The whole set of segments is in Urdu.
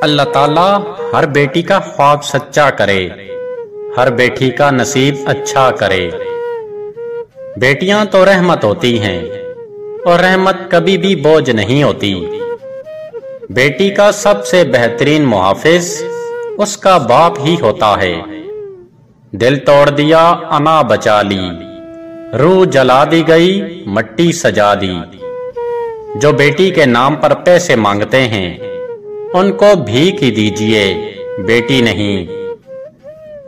اللہ تعالیٰ ہر بیٹی کا خواب سچا کرے، ہر بیٹی کا نصیب اچھا کرے۔ بیٹیاں تو رحمت ہوتی ہیں اور رحمت کبھی بھی بوجھ نہیں ہوتی۔ بیٹی کا سب سے بہترین محافظ اس کا باپ ہی ہوتا ہے۔ دل توڑ دیا انا بچا لی، روح جلا دی گئی مٹی سجا دی۔ جو بیٹی کے نام پر پیسے مانگتے ہیں ان کو بھیک ہی دیجئے، بیٹی نہیں۔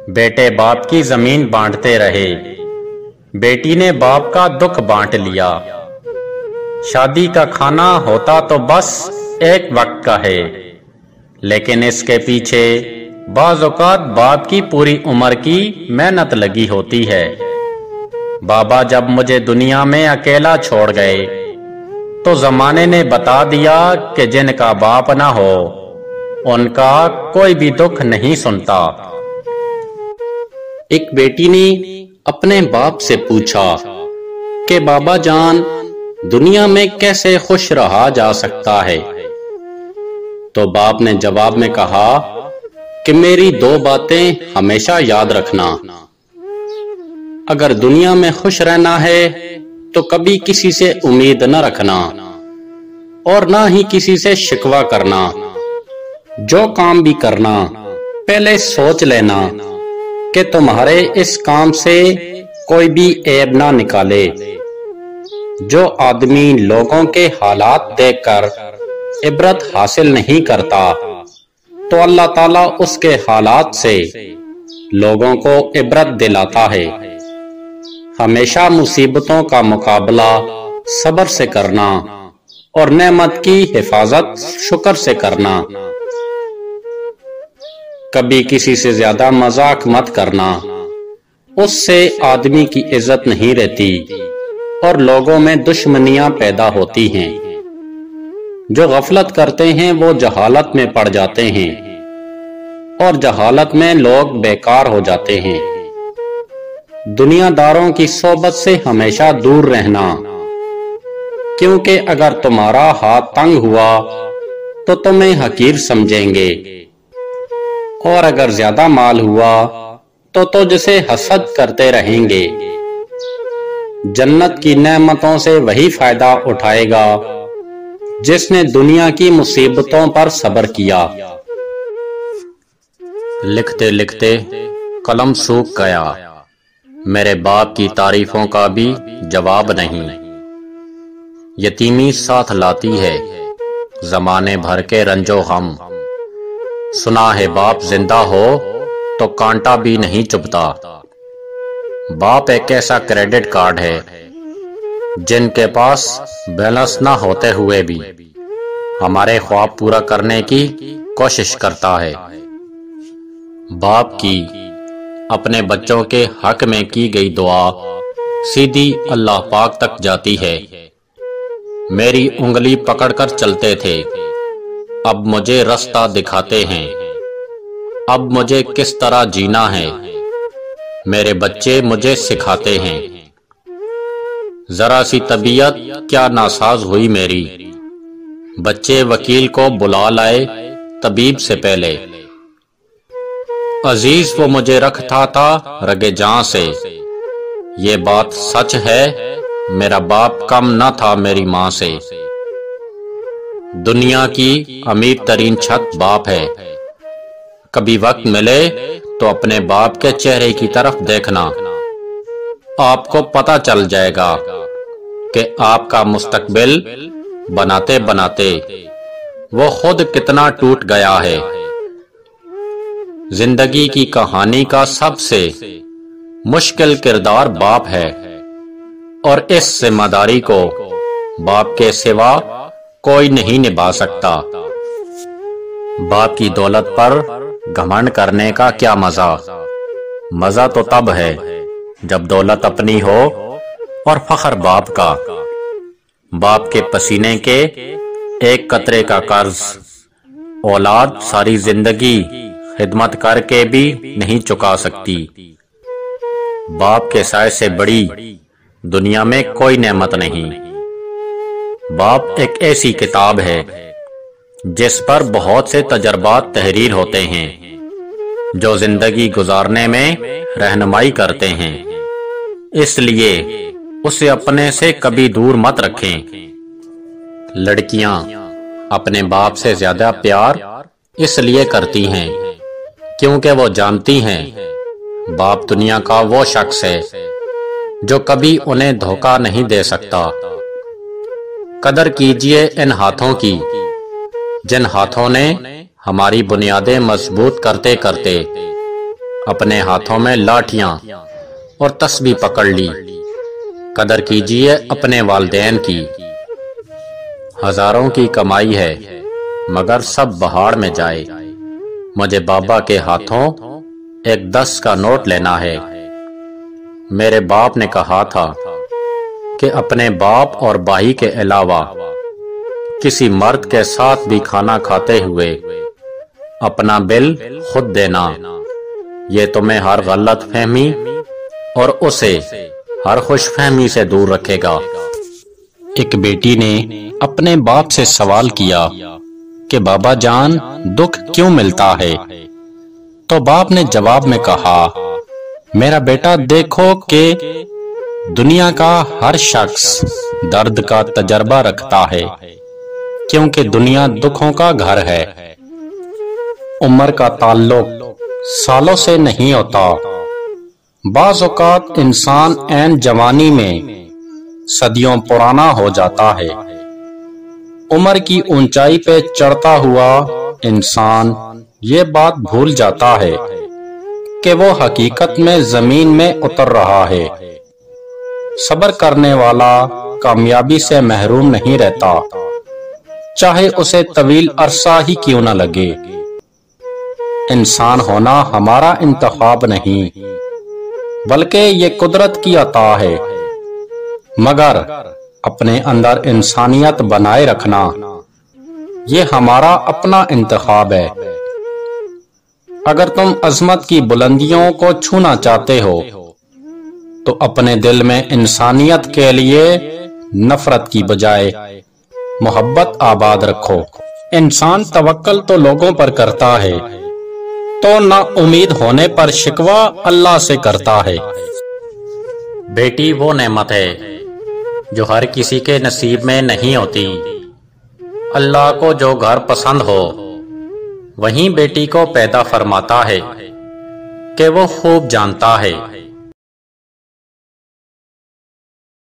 بیٹے باپ کی زمین بانٹتے رہے، بیٹی نے باپ کا دکھ بانٹ لیا۔ شادی کا کھانا ہوتا تو بس ایک وقت کا ہے، لیکن اس کے پیچھے بعض اوقات باپ کی پوری عمر کی محنت لگی ہوتی ہے۔ بابا جب مجھے دنیا میں اکیلا چھوڑ گئے تو زمانے نے بتا دیا کہ جن کا باپ نہ ہو ان کا کوئی بھی دکھ نہیں سنتا۔ ایک بیٹی نے اپنے باپ سے پوچھا کہ بابا جان، دنیا میں کیسے خوش رہا جا سکتا ہے؟ تو باپ نے جواب میں کہا کہ میری دو باتیں ہمیشہ یاد رکھنا۔ اگر دنیا میں خوش رہنا ہے تو کبھی کسی سے امید نہ رکھنا اور نہ ہی کسی سے شکوہ کرنا۔ جو کام بھی کرنا پہلے سوچ لینا کہ تمہارے اس کام سے کوئی بھی عیب نہ نکالے۔ جو آدمی لوگوں کے حالات دیکھ کر عبرت حاصل نہیں کرتا تو اللہ تعالیٰ اس کے حالات سے لوگوں کو عبرت دلاتا ہے۔ ہمیشہ مصیبتوں کا مقابلہ صبر سے کرنا اور نعمت کی حفاظت شکر سے کرنا۔ کبھی کسی سے زیادہ مذاق مت کرنا، اس سے آدمی کی عزت نہیں رہتی اور لوگوں میں دشمنیاں پیدا ہوتی ہیں۔ جو غفلت کرتے ہیں وہ جہالت میں پڑ جاتے ہیں اور جہالت میں لوگ بیکار ہو جاتے ہیں۔ دنیا داروں کی صحبت سے ہمیشہ دور رہنا، کیونکہ اگر تمہارا ہاتھ تنگ ہوا تو تمہیں حقیر سمجھیں گے، اور اگر زیادہ مال ہوا تو تجھ سے حسد کرتے رہیں گے۔ جنت کی نعمتوں سے وہی فائدہ اٹھائے گا جس نے دنیا کی مصیبتوں پر صبر کیا۔ لکھتے لکھتے قلم سوکھ گیا، میرے باپ کی تعریفوں کا بھی جواب نہیں۔ یتیمی ساتھ لاتی ہے زمانے بھر کے رنج و غم، سنا ہے باپ زندہ ہو تو کانٹا بھی نہیں چبھتا۔ باپ ایک ایسا کریڈٹ کارڈ ہے جن کے پاس بیلنس نہ ہوتے ہوئے بھی ہمارے خواب پورا کرنے کی کوشش کرتا ہے۔ باپ کی اپنے بچوں کے حق میں کی گئی دعا سیدھی اللہ پاک تک جاتی ہے۔ میری انگلی پکڑ کر چلتے تھے، اب مجھے راستہ دکھاتے ہیں۔ اب مجھے کس طرح جینا ہے میرے بچے مجھے سکھاتے ہیں۔ ذرا سی طبیعت کیا ناساز ہوئی میری، بچے وکیل کو بلا لائے طبیب سے پہلے۔ عزیز وہ مجھے رکھتا تھا رگے جاں سے، یہ بات سچ ہے میرا باپ کم نہ تھا میری ماں سے۔ دنیا کی امیر ترین چھت باپ ہے، کبھی وقت ملے تو اپنے باپ کے چہرے کی طرف دیکھنا، آپ کو پتہ چل جائے گا کہ آپ کا مستقبل بناتے بناتے وہ خود کتنا ٹوٹ گیا ہے۔ زندگی کی کہانی کا سب سے مشکل کردار باپ ہے، اور اس ذمہ داری کو باپ کے سوا کوئی نہیں نبھا سکتا۔ باپ کی دولت پر گھمنڈ کرنے کا کیا مزہ؟ مزہ تو تب ہے جب دولت اپنی ہو اور فخر باپ کا۔ باپ کے پسینے کے ایک قطرے کا قرض اولاد ساری زندگی خدمت کر کے بھی نہیں چکا سکتی۔ باپ کے سائے سے بڑی دنیا میں کوئی نعمت نہیں۔ باپ ایک ایسی کتاب ہے جس پر بہت سے تجربات تحریر ہوتے ہیں جو زندگی گزارنے میں رہنمائی کرتے ہیں، اس لیے اسے اپنے سے کبھی دور مت رکھیں۔ لڑکیاں اپنے باپ سے زیادہ پیار اس لیے کرتی ہیں کیونکہ وہ جانتی ہیں باپ دنیا کا وہ شخص ہے جو کبھی انہیں دھوکہ نہیں دے سکتا۔ قدر کیجئے ان ہاتھوں کی جن ہاتھوں نے ہماری بنیادیں مضبوط کرتے کرتے اپنے ہاتھوں میں لاٹھیاں اور تسبیح پکڑ لی۔ قدر کیجئے اپنے والدین کی۔ ہزاروں کی کمائی ہے مگر سب بہاڑ میں جائے، مجھے بابا کے ہاتھوں ایک 10 کا نوٹ لینا ہے۔ میرے باپ نے کہا تھا کہ اپنے باپ اور بھائی کے علاوہ کسی مرد کے ساتھ بھی کھانا کھاتے ہوئے اپنا بل خود دینا، یہ تمہیں ہر غلط فہمی اور اسے ہر خوش فہمی سے دور رکھے گا۔ ایک بیٹی نے اپنے باپ سے سوال کیا کہ بابا جان دکھ کیوں ملتا ہے؟ تو باپ نے جواب میں کہا، میرا بیٹا دیکھو کہ دنیا کا ہر شخص درد کا تجربہ رکھتا ہے کیونکہ دنیا دکھوں کا گھر ہے۔ عمر کا تعلق سالوں سے نہیں ہوتا، بعض اوقات انسان عین جوانی میں صدیوں پرانا ہو جاتا ہے۔ عمر کی اونچائی پہ چڑھتا ہوا انسان یہ بات بھول جاتا ہے کہ وہ حقیقت میں زمین میں اتر رہا ہے۔ صبر کرنے والا کامیابی سے محروم نہیں رہتا، چاہے اسے طویل عرصہ ہی کیوں نہ لگے۔ انسان ہونا ہمارا انتخاب نہیں بلکہ یہ قدرت کی عطا ہے، مگر اپنے اندر انسانیت بنائے رکھنا یہ ہمارا اپنا انتخاب ہے۔ اگر تم عظمت کی بلندیوں کو چھونا چاہتے ہو تو اپنے دل میں انسانیت کے لیے نفرت کی بجائے محبت آباد رکھو۔ انسان توکل تو لوگوں پر کرتا ہے تو نا امید ہونے پر شکوہ اللہ سے کرتا ہے۔ بیٹی وہ نعمت ہے جو ہر کسی کے نصیب میں نہیں ہوتی۔ اللہ کو جو گھر پسند ہو وہیں بیٹی کو پیدا فرماتا ہے کہ وہ خوب جانتا ہے